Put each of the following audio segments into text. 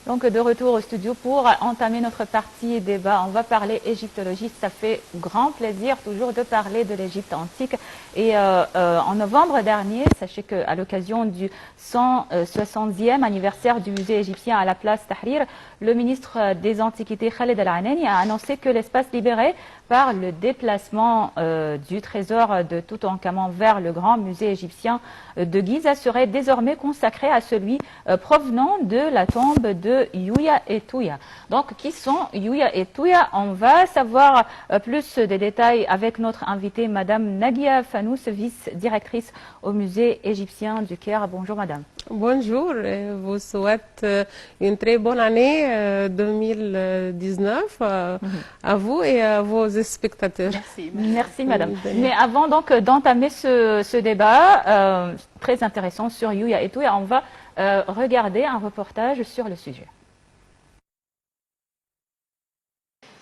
Donc de retour au studio pour entamer notre partie débat. On va parler égyptologie. Ça fait grand plaisir toujours de parler de l'Égypte antique. Et en novembre dernier, sachez qu'à l'occasion du 160e anniversaire du musée égyptien à la place Tahrir, le ministre des Antiquités Khaled Al-Anani a annoncé que l'espace libéré par le déplacement du trésor de Toutankhamon vers le grand musée égyptien de Giza serait désormais consacré à celui provenant de la tombe de Yuya et Touya. Donc, qui sont Yuya et Touya? On va savoir plus des détails avec notre invitée, Madame Nagia Fanous, vice-directrice au musée égyptien du Caire. Bonjour, Madame. Bonjour, je vous souhaite une très bonne année 2019 à vous et à vos spectateurs. Merci, merci Madame. Mais avant donc d'entamer ce débat très intéressant sur Yuya et Touya, on va regarder un reportage sur le sujet.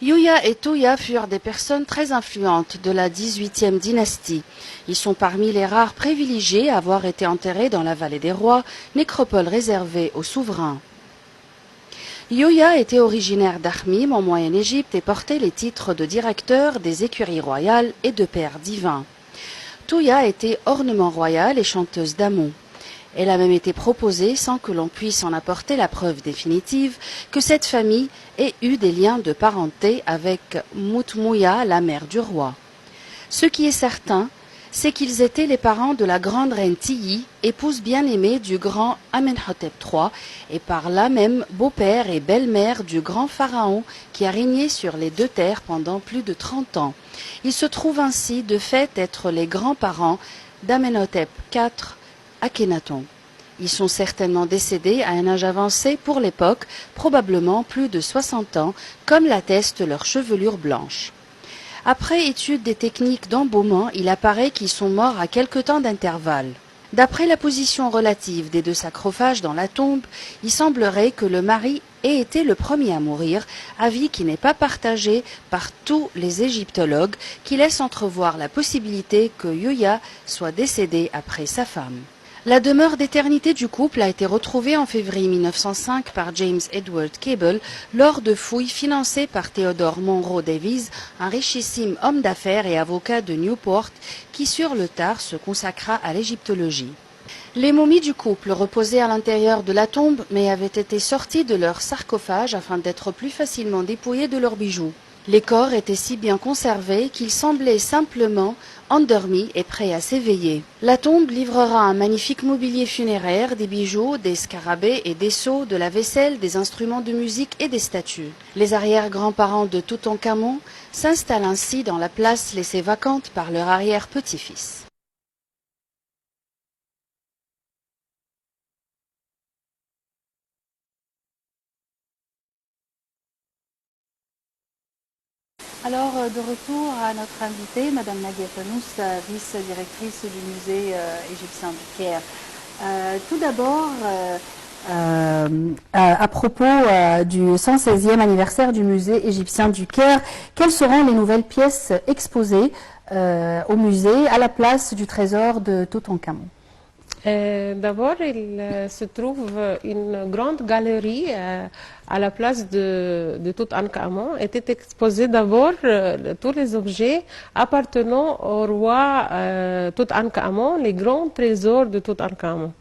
Yuya et Touya furent des personnes très influentes de la 18e dynastie. Ils sont parmi les rares privilégiés à avoir été enterrés dans la vallée des rois, nécropole réservée aux souverains. Yuya était originaire d'Akhmim en Moyenne-Égypte et portait les titres de directeur des écuries royales et de père divin. Touya était ornement royal et chanteuse d'Amon. Elle a même été proposée, sans que l'on puisse en apporter la preuve définitive, que cette famille ait eu des liens de parenté avec Moutmouya, la mère du roi. Ce qui est certain, c'est qu'ils étaient les parents de la grande reine Tiyi, épouse bien-aimée du grand Amenhotep III, et par là même beau-père et belle-mère du grand pharaon qui a régné sur les deux terres pendant plus de 30 ans. Ils se trouvent ainsi de fait être les grands-parents d'Amenhotep IV, Akhenaton. Ils sont certainement décédés à un âge avancé pour l'époque, probablement plus de 60 ans, comme l'atteste leur chevelure blanche. Après étude des techniques d'embaumement, il apparaît qu'ils sont morts à quelque temps d'intervalle. D'après la position relative des deux sarcophages dans la tombe, il semblerait que le mari ait été le premier à mourir, avis qui n'est pas partagé par tous les égyptologues, qui laissent entrevoir la possibilité que Yuya soit décédé après sa femme. La demeure d'éternité du couple a été retrouvée en février 1905 par James Edward Cable lors de fouilles financées par Theodore Monro Davies, un richissime homme d'affaires et avocat de Newport qui sur le tard se consacra à l'égyptologie. Les momies du couple reposaient à l'intérieur de la tombe mais avaient été sorties de leur sarcophage afin d'être plus facilement dépouillées de leurs bijoux. Les corps étaient si bien conservés qu'ils semblaient simplement endormis et prêts à s'éveiller. La tombe livrera un magnifique mobilier funéraire, des bijoux, des scarabées et des sceaux, de la vaisselle, des instruments de musique et des statues. Les arrière-grands-parents de Toutankhamon s'installent ainsi dans la place laissée vacante par leur arrière-petit-fils. Alors, de retour à notre invitée, Madame Nagia Fanous, vice-directrice du musée égyptien du Caire. Tout d'abord, à propos du 116e anniversaire du musée égyptien du Caire, quelles seront les nouvelles pièces exposées au musée à la place du trésor de Toutankhamon? D'abord, il se trouve une grande galerie à la place de Toutankhamon. Était exposé d'abord tous les objets appartenant au roi Toutankhamon, les grands trésors de Toutankhamon.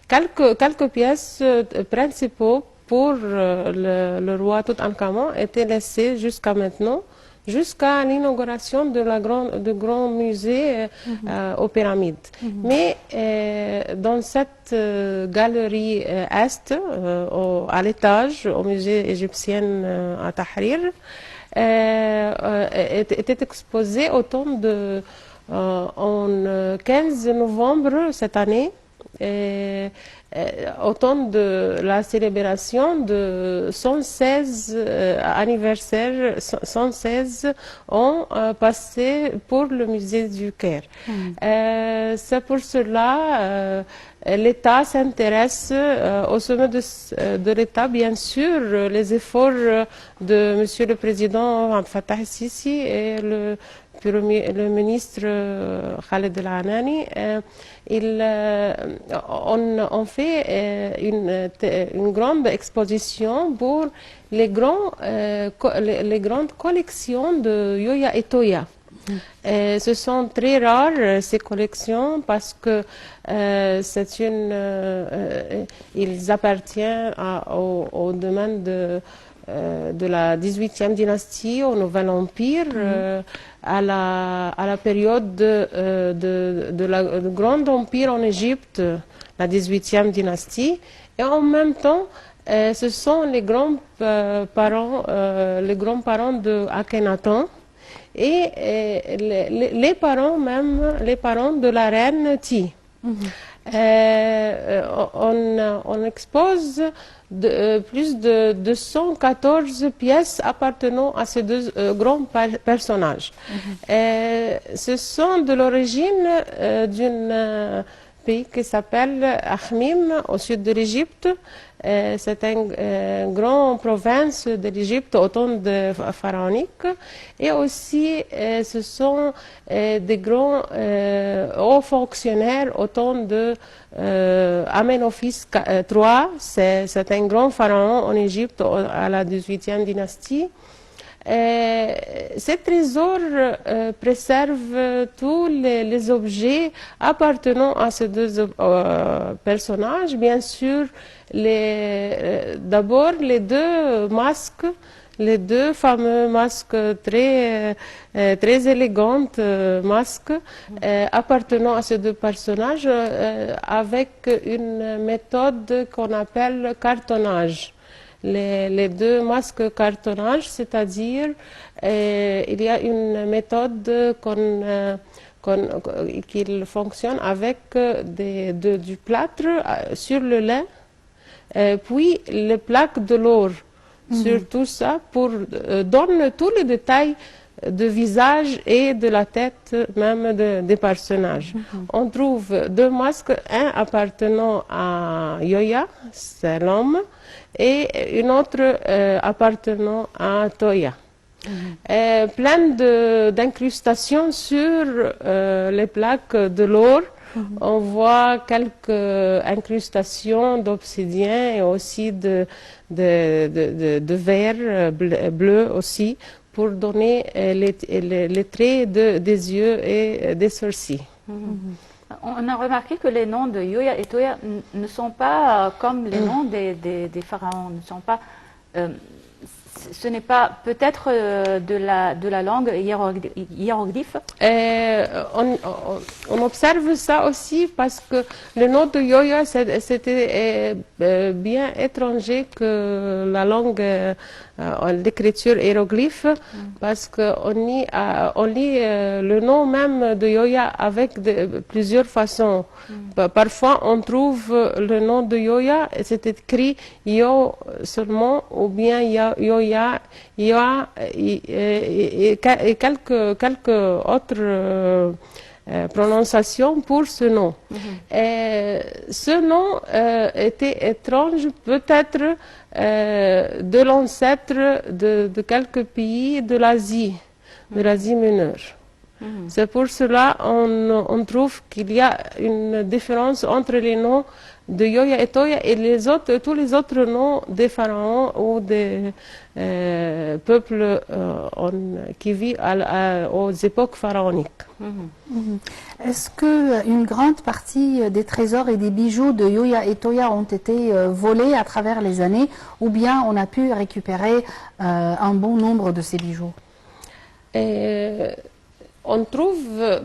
Quelques pièces principaux pour le roi Toutankhamon étaient laissées jusqu'à maintenant, jusqu'à l'inauguration du grand musée aux pyramides. Mais dans cette galerie est, à l'étage, au musée égyptien à Tahrir, était exposé au temps en 15 novembre cette année, au temps de la célébration de 116 anniversaire, 116 ans passés pour le musée du Caire. C'est pour cela l'État s'intéresse au sommet de l'État, bien sûr, les efforts de Monsieur le Président Abdel Fattah el-Sisi et le le ministre Khaled El Anani, on fait une grande exposition pour les grandes collections de Yoya et Toya. Ce sont très rares ces collections parce que ils appartiennent au domaine de la 18e dynastie, au Nouvel Empire, à la période de la Grand Empire en Égypte, la 18e dynastie, et en même temps, ce sont les grands-parents de Akhenaton et les parents de la reine Ti. On expose plus de 214 pièces appartenant à ces deux grands personnages. Ce sont de l'origine d'un pays qui s'appelle Akhmim, au sud de l'Égypte. C'est une grande province de l'Égypte au temps pharaonique. Et aussi, ce sont des grands hauts fonctionnaires au temps de Amenophis III. C'est un grand pharaon en Égypte à la 18e dynastie. Ces trésors préservent tous les objets appartenant à ces deux personnages. Bien sûr, d'abord les deux masques, les deux fameux masques très élégants, masques appartenant à ces deux personnages avec une méthode qu'on appelle cartonnage. Les deux masques cartonnage, c'est-à-dire il y a une méthode qui fonctionne avec du plâtre sur le lait, puis les plaques de l'or sur tout ça pour donner tous les détails de visage et de la tête même des personnages. On trouve deux masques, un appartenant à Yoya, c'est l'homme, et une autre appartenant à Toya. Plein d'incrustations sur les plaques de l'or. On voit quelques incrustations d'obsidienne et aussi de verre bleu aussi pour donner les traits des yeux et des sourcils. On a remarqué que les noms de Yoya et Toya ne sont pas comme les noms des pharaons, ne sont pas, ce n'est pas peut-être de la langue hiéroglyphe. On observe ça aussi parce que le nom de Yoya c'était bien étranger que la langue d'écriture hiéroglyphe parce qu'on lit le nom même de Yoya avec plusieurs façons. Parfois on trouve le nom de Yoya et c'est écrit Yo seulement ou bien Yoya, Yoa et quelques autres prononciations pour ce nom. Ce nom était étrange peut-être de l'ancêtre de quelques pays de l'Asie mineure. C'est pour cela on trouve qu'il y a une différence entre les noms de Yoya et Toya et tous les autres noms des pharaons ou des peuples qui vivent aux époques pharaoniques. Est-ce qu'une grande partie des trésors et des bijoux de Yoya et Toya ont été volés à travers les années ou bien on a pu récupérer un bon nombre de ces bijoux? On trouve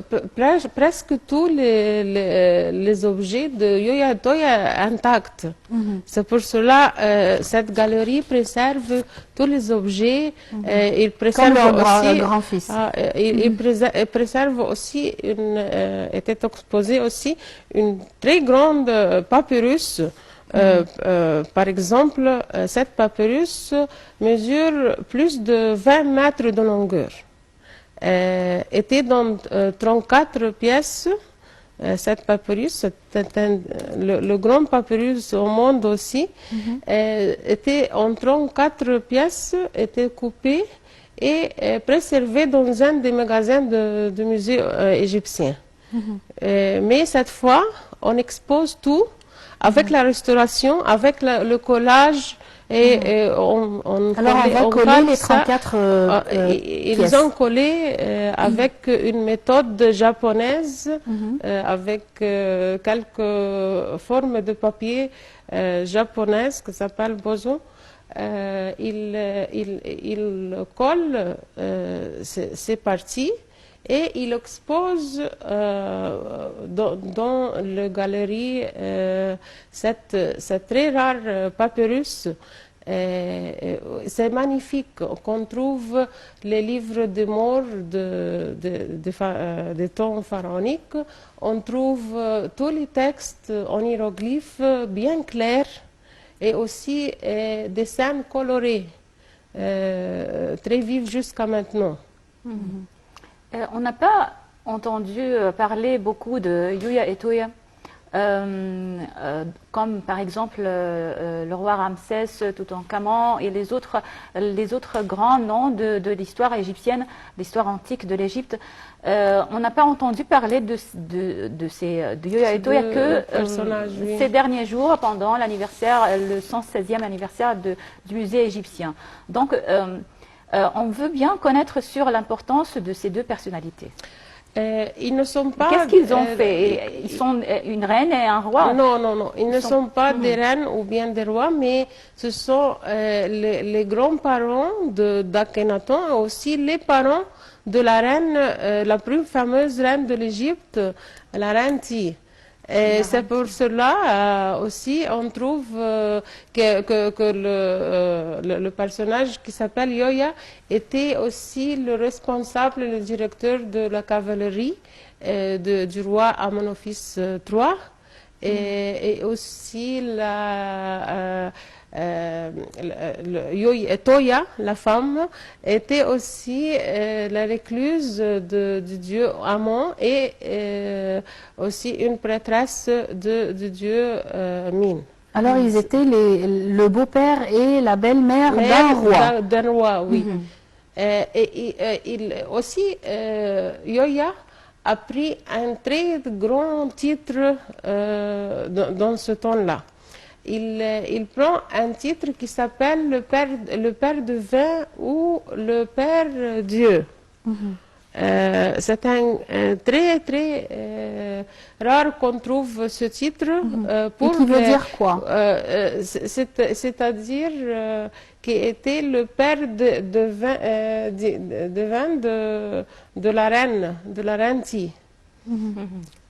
presque tous les objets de Yoya et Toya intacts. C'est pour cela cette galerie préserve tous les objets. Il préserve comme aussi, grand-fils. Il préserve aussi, était exposé aussi une très grande papyrus. Par exemple, cette papyrus mesure plus de 20 mètres de longueur. Était dans 34 pièces. Cette papyrus, c'était le grand papyrus au monde aussi, était en 34 pièces, était coupé est préservé dans un des magasins de musées égyptiens. Mais cette fois, on expose tout avec la restauration, avec le collage. Et Alors on va coller les 34 ils pièces. ont collé avec une méthode japonaise, avec quelques formes de papier japonaises qui s'appellent bozo. Il colle ces parties et il expose dans la galerie cette très rare papyrus. C'est magnifique qu'on trouve les livres de morts des temps pharaoniques. On trouve tous les textes en hiéroglyphes bien clairs et aussi des scènes colorées, très vives jusqu'à maintenant. On n'a pas entendu parler beaucoup de Yuya et Toya, comme par exemple le roi Ramsès, Toutankhamon et les autres grands noms de l'histoire égyptienne, l'histoire antique de l'Égypte. On n'a pas entendu parler de Yuya et Toya que ces derniers jours, pendant l'anniversaire, le 116e anniversaire du musée égyptien. Donc, on veut bien connaître sur l'importance de ces deux personnalités. Ils ne sont pas... Qu'est-ce qu'ils ont fait? Ils sont une reine et un roi? Non, non, non. Ils ne sont pas des reines ou bien des rois, mais ce sont les grands-parents d'Akhenaton et aussi les parents de la reine, la plus fameuse reine de l'Égypte, la reine Ti. Et c'est pour cela aussi on trouve que le personnage qui s'appelle Yoya était aussi le responsable, le directeur de la cavalerie du roi Amenophis III et aussi Toya, la femme, était aussi la recluse du dieu Amon et aussi une prêtresse du dieu Min. Alors ils étaient le beau-père et la belle-mère d'un roi. D'un roi, oui. Aussi, Yoya a pris un très grand titre dans ce temps-là. Il prend un titre qui s'appelle le père divin ou le père Dieu. C'est un très très rare qu'on trouve ce titre. Et qui veut dire quoi? C'est-à-dire qui était le père divin de la reine Ti.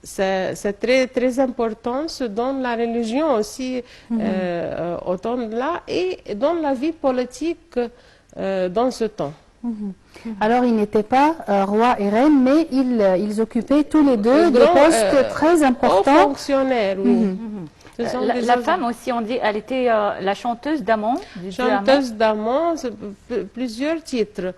C'est très, très important dans la religion aussi, au temps-là, et dans la vie politique dans ce temps. Alors, ils n'étaient pas roi et reine, mais ils occupaient tous les deux des postes très importants. Hauts fonctionnaires, oui. La femme aussi, on dit, elle était la chanteuse d'Amon. Chanteuse d'Amon, plusieurs titres.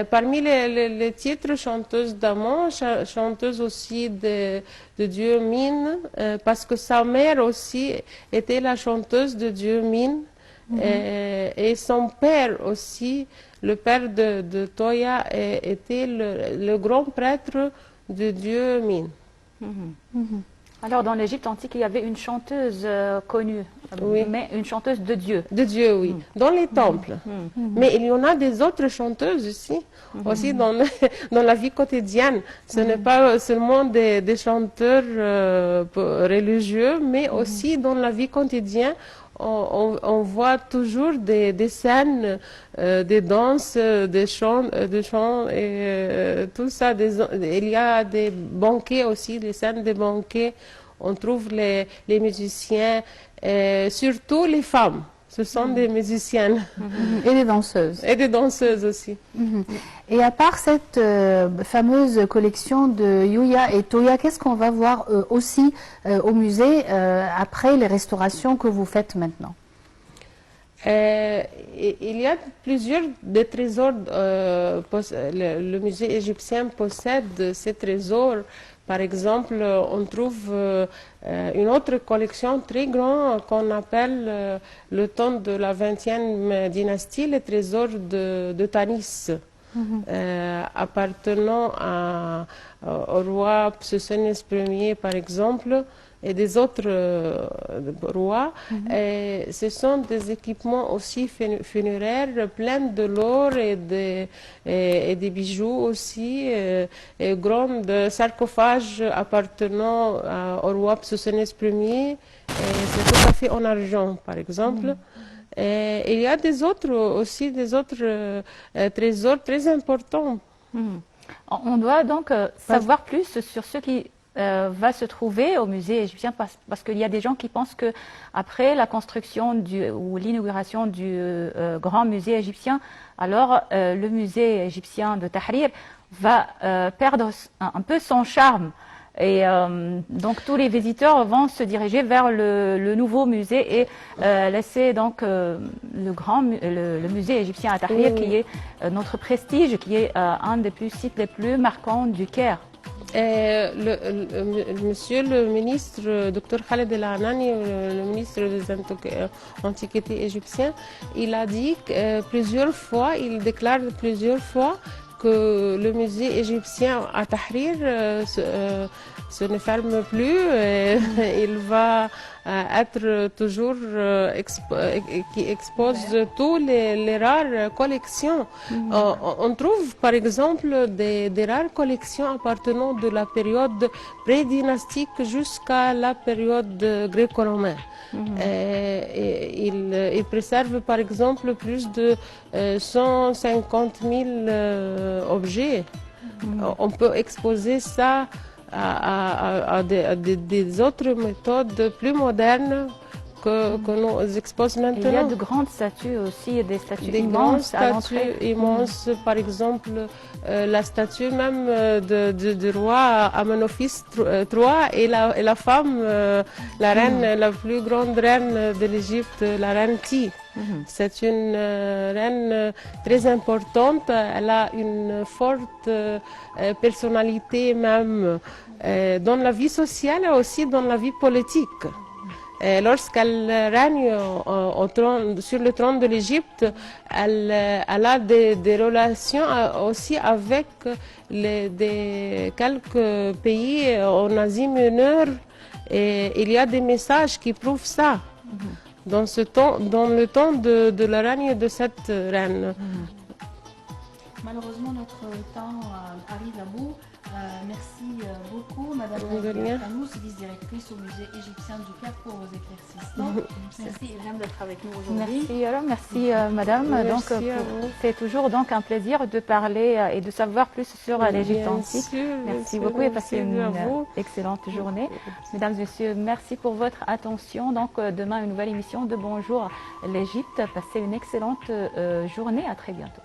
Parmi les titres, chanteuse d'Amon, chanteuse aussi de dieu Min, parce que sa mère aussi était la chanteuse de dieu Min, et son père aussi, le père de Toya, était le grand prêtre de dieu Min. Alors, dans l'Égypte antique, il y avait une chanteuse connue, mais une chanteuse de Dieu. De Dieu, oui, dans les temples. Mais il y en a des autres chanteuses aussi dans la vie quotidienne. Ce n'est pas seulement des chanteurs religieux, mais aussi dans la vie quotidienne. On voit toujours des scènes, des danses, des chants et tout ça. Il y a des banquets aussi, des scènes de banquets. On trouve les musiciens, surtout les femmes. Ce sont des musiciennes. Et des danseuses. Et des danseuses aussi. Et à part cette fameuse collection de Yuya et Toya, qu'est-ce qu'on va voir aussi au musée après les restaurations que vous faites maintenant? Il y a plusieurs des trésors. Le musée égyptien possède ces trésors. Par exemple, on trouve une autre collection très grande qu'on appelle le temps de la 20e dynastie, les trésors de Tanis. appartenant au roi Pseusenès Ier, par exemple, et des autres rois. Et ce sont des équipements aussi funéraires pleins de l'or et des bijoux aussi, et grands sarcophages appartenant au roi Pseusenès Ier. C'est tout à fait en argent, par exemple. Et il y a des autres aussi, des autres trésors très importants. On doit donc savoir plus sur ce qui va se trouver au musée égyptien parce qu'il y a des gens qui pensent que après la construction ou l'inauguration du grand musée égyptien, alors le musée égyptien de Tahrir va perdre un peu son charme. Et donc tous les visiteurs vont se diriger vers le nouveau musée et laisser donc le musée égyptien à Tahrir qui est notre prestige, qui est un des sites les plus marquants du Caire. Monsieur le ministre, Dr Khaled El Anani, le ministre des Antiquités égyptiens, il a dit plusieurs fois, il déclare plusieurs fois que le musée égyptien à Tahrir se ne ferme plus. Il va être toujours qui expose tous les rares collections. On trouve par exemple des rares collections appartenant de la période pré-dynastique jusqu'à la période gréco-romaine. Il préserve par exemple plus de 150 000 objets. On peut exposer ça à des autres méthodes plus modernes que nous exposons maintenant. Il y a de grandes statues aussi, des statues des immenses à statues l'entrée. immenses, par exemple la statue même du roi Amenophis III et la femme, la reine, la plus grande reine de l'Égypte, la reine Ti. C'est une reine très importante, elle a une forte personnalité même dans la vie sociale et aussi dans la vie politique. Lorsqu'elle règne sur le trône de l'Égypte, elle a des relations aussi avec quelques pays en Asie mineure. Et il y a des messages qui prouvent ça dans le temps de la règne de cette reine. Malheureusement, notre temps arrive à bout. Merci beaucoup, Madame rien. Tanous, vice-directrice au musée égyptien du Caire, pour vos éclaircissements. Merci Ilham d'être avec nous aujourd'hui. Merci, alors, merci Madame. Merci Donc, à vous. c'est toujours donc un plaisir de parler et de savoir plus sur l'Égypte Bien antique. sûr, Merci bien beaucoup sûr, et passez merci une à vous. excellente journée. Mesdames et messieurs, merci pour votre attention. Donc demain, une nouvelle émission de Bonjour l'Égypte. Passez une excellente journée. À très bientôt.